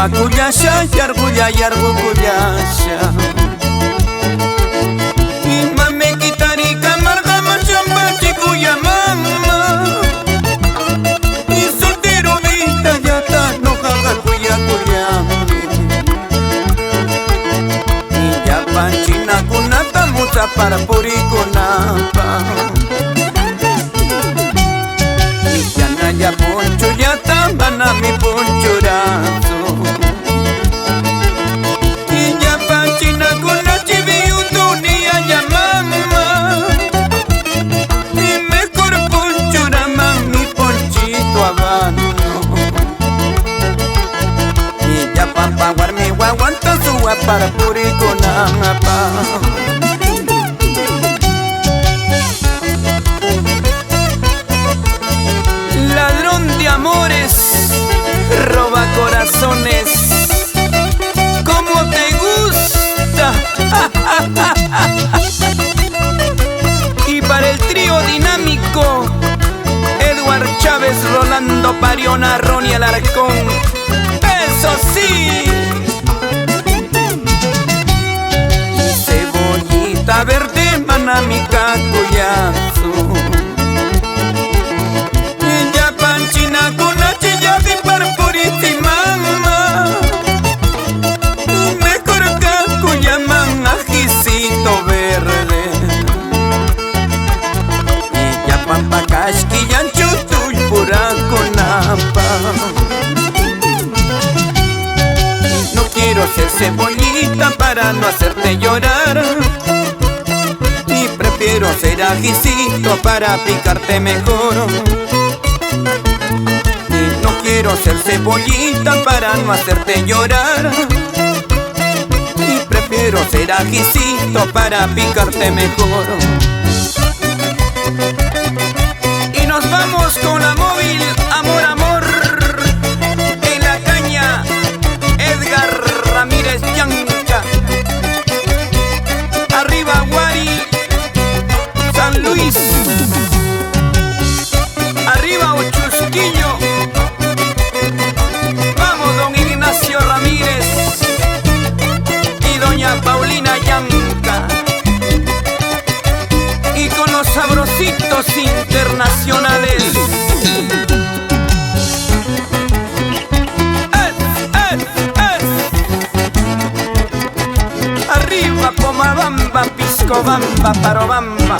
kuyasha yarguya yargukuyasha imame kitari kamarga machamba chikuya mama y soltero vida yata no jagal kuya y ya panchina kunata mucha para purikunapa y ya naya poncho yata mana mi ponchorazo y ya panchina kuna chiviutu ni ya mama y mejor ponchorama mi ponchito habano y ya pampa guarmi guaguanta suwa para purikonapa. Ladrón de amores, roba corazones, como te gusta. Y para el trío dinámico, Edward Chávez, Rolando Pariona, Ronnie Alarcón, eso sí. Cebollita verde, manami cacuyazo. Verde y ya pampa casquillan chutuy pura conapa. No quiero ser cebollita para no hacerte llorar y prefiero ser ajicito para picarte mejor. Y no quiero ser cebollita para no hacerte llorar. Prefiero ser ajicito para picarte mejor. Y nos vamos con la móvil Amor Amor en la caña Edgar Ramírez Yanca. Arriba Guari, San Luis. Arriba Ochusquillo. Vamos don Ignacio Ramírez, doña Paulina Yanca, y con los sabrositos internacionales. Arriba Pomabamba, Piscobamba, Parobamba.